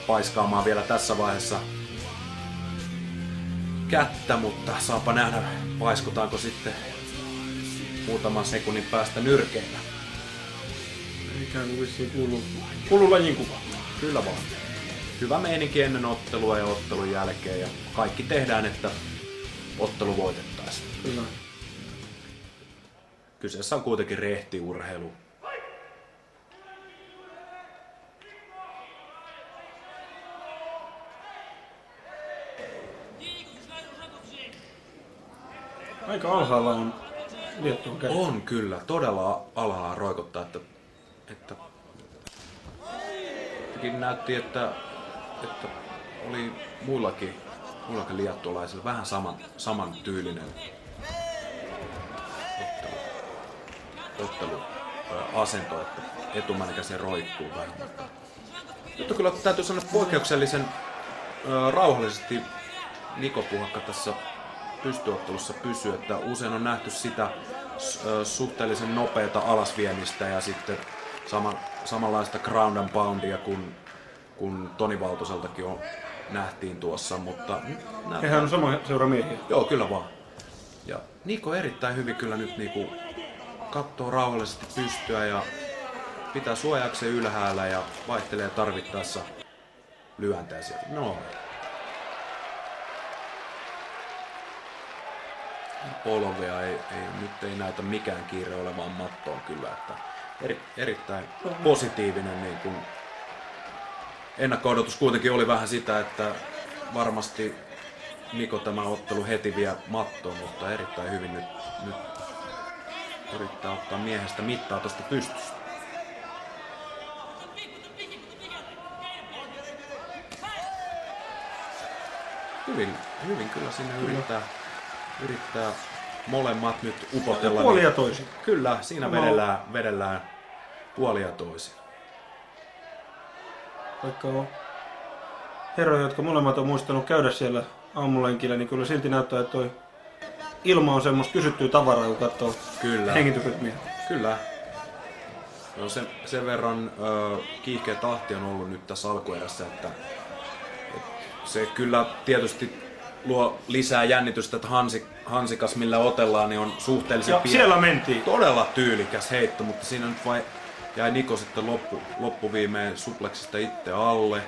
paiskaamaan vielä tässä vaiheessa kättä, mutta saapa nähdä, paiskutaanko sitten muutaman sekunnin päästä nyrkeillä. Ikään kuin vissiin kuuluu lajin kuva. Kyllä vaan. Hyvä meininki ennen ottelua ja ottelun jälkeen ja kaikki tehdään, että ottelu voitettaisiin. Kyllä. Kyseessä on kuitenkin rehtiurheilu. Aika alhaalla on Liettuan käsi. On kyllä, todella alhaalla roikottaa, että näytti, että oli muillakin liettualaisilla vähän saman tyylinen otteluasento, että etumainen käsi roikkuu vähän. Nyt on kyllä täytyy sanoa poikkeuksellisen rauhallisesti Niko Puhakka tässä pystyottelussa pysyy, että usein on nähty sitä suhteellisen nopeata alasviemistä ja sitten samanlaista ground and poundia kun Toni Valtoseltakin nähtiin tuossa, mutta hehän on sama seuramiehiä. Joo, kyllä vaan. Ja Niko erittäin hyvin kyllä nyt niinku katsoo rauhallisesti pystyä ja pitää suojakseen ylhäällä ja vaihtelee tarvittaessa lyöntää sieltä. No. Polovia nyt ei näytä mikään kiire olevan mattoon kyllä, että erittäin positiivinen niin kuin ennakko-odotus kuitenkin oli vähän sitä, että varmasti Niko tämä ottelu heti vie mattoon, mutta erittäin hyvin nyt yrittää ottaa miehestä mittaa tuosta pystystä. Hyvin kyllä sinne yrittää molemmat nyt upotella. Puoli ja toisin. Kyllä, siinä vedellään puoli ja toisin. Vaikka on herroja, jotka molemmat on muistanut käydä siellä aamulenkillä, niin kyllä silti näyttää, että toi ilma on semmoista kysyttyä tavaraa, kun katsoo hengitysrytmiä. Kyllä. No sen verran kiihkeä tahti on ollut nyt tässä alkuerässä, että se kyllä tietysti luo lisää jännitystä, että hansikas millä otellaan niin on suhteellisen ja siellä mentiin. Todella tyylikäs heitto, mutta siinä nyt vai jäi Niko sitten loppuviimeen supleksista itse alle.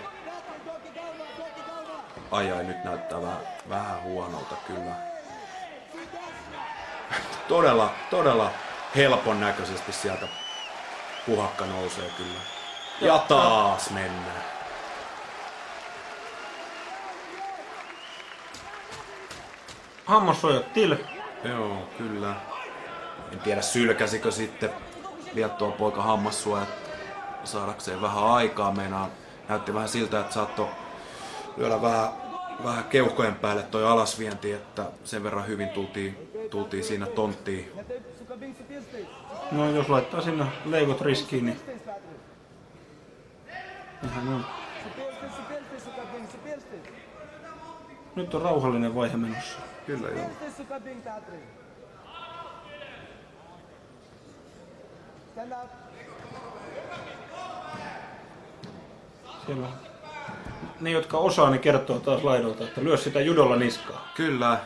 Ai nyt näyttää vähän huonolta kyllä. Todella helpon näköisesti sieltä Puhakka nousee kyllä. Ja taas mennään. Hammassuojat til. Joo, kyllä. En tiedä sylkäsikö sitten Liettuan poika hammassuojat saadakseen vähän aikaa. Näytti vähän siltä, että saattoi lyödä vähän keuhkojen päälle toi alasvienti, että sen verran hyvin tultiin siinä tonttiin. No jos laittaa sinne leivot riskiin, niin ihan on. Nyt on rauhallinen vaihe menossa. Kyllä joo. Siellä ne, jotka osaa, niin kertoo taas laidolta, että lyö sitä judolla niskaa. Kyllä,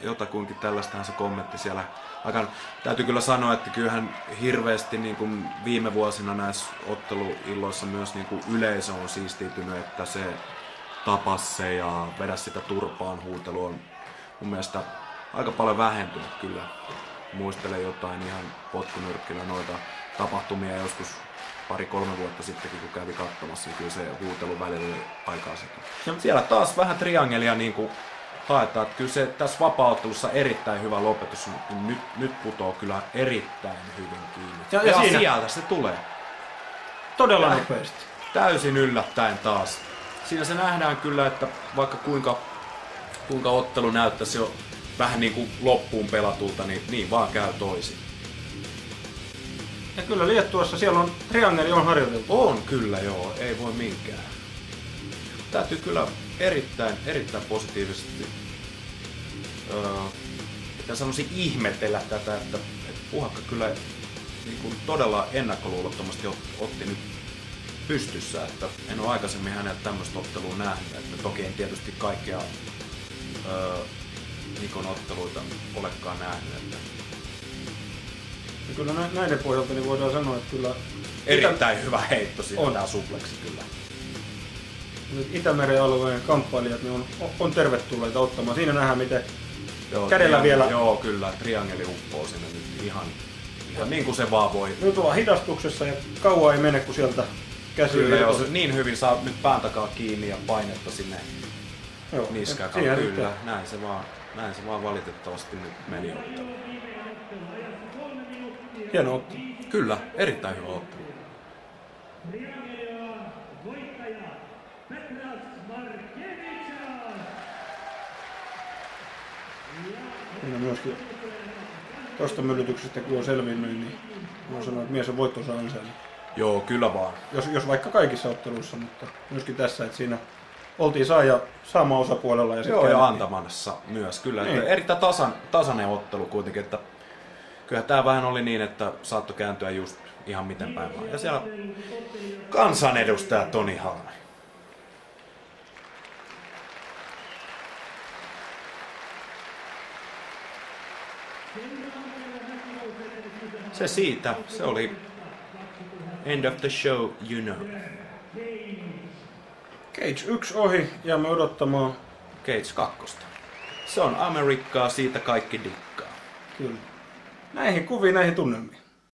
jotakuinkin tällaistähän se kommentti siellä aikana. Täytyy kyllä sanoa, että kyllähän hirveästi niin kuin viime vuosina näissä otteluilloissa myös niin kuin yleisö on siistiytynyt, että se tapas se ja vedä sitä turpaan huutelu on mun mielestä aika paljon vähentynyt kyllä. Muistelen jotain ihan potkunyrkkillä noita tapahtumia joskus 2-3 vuotta sittenkin, kun kävi katsomassa, niin kyllä se huutelu välillä oli aikaa sitten. Siellä taas vähän triangelia niin kuin haetaan, että kyllä se tässä vapaa-ottelussa erittäin hyvä lopetus, nyt putoo kyllä erittäin hyvin kiinni. Ja sieltä se tulee. Todella nopeasti. Täysin yllättäen taas. Siinä se nähdään kyllä, että vaikka kuinka ottelu näyttäisi jo vähän niin kuin loppuun pelatulta, niin vaan käy toisin. Ja kyllä Liettuassa siellä on triangeli on harjoiteltu. On kyllä joo, ei voi minkään. Täytyy kyllä erittäin positiivisesti että sanoisin ihmetellä tätä, että Puhakka kyllä niin kuin todella ennakkoluulottomasti otti nyt pystyssä, että en ole aikaisemmin häneltä tämmöistä ottelua nähnyt, että toki en tietysti kaikkea Nikon otteluita olekaan nähnyt. Että... Ja kyllä näiden pohjalta niin voidaan sanoa, että kyllä... Erittäin hyvä heitto siinä tää supleksi kyllä. Itämeren alueen kamppailijat niin on tervetulleita ottamaan. Siinä nähdään miten joo, kädellä vielä... Joo kyllä, triangeli uppoo sinne nyt ihan niin kuin se vaan voi. Nyt ollaan hidastuksessa ja kauan ei mene kun sieltä käsi kyllä, jos niin hyvin saa nyt pään takaa kiinni ja painetta sinne niskään. Kyllä, näin se vaan valitettavasti nyt meni ottelu. Hieno ottelu. Kyllä, erittäin hyvä ottelu. Siinä myöskin tosta myllytyksestä kun on selvinnyt, niin voin sanoa, että mies on voittonsa ansainnut. Joo, kyllä vaan. Jos vaikka kaikissa otteluissa, mutta myöskin tässä, että siinä oltiin saamaan osapuolella ja joo, ja antamassa myös, kyllä. Niin. Erittäin tasainen ottelu kuitenkin, että kyllä tää vähän oli niin, että saattoi kääntyä just ihan miten päin vaan. Ja siellä kansanedustaja Toni Halme. Se siitä, se oli end of the show, you know. Cage 1 ohi, jäämme odottamaan. Cage 2. Se on Amerikkaa, siitä kaikki dikkaa. Kyllä. Näihin kuviin, näihin tunnelmiin.